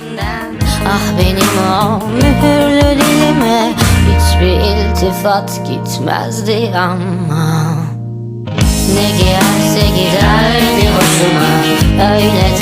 senden. Ah benim o mühürlü dilime hiçbir iltifat gitmezdi ama ne gelse giderdi hoşuma, öyle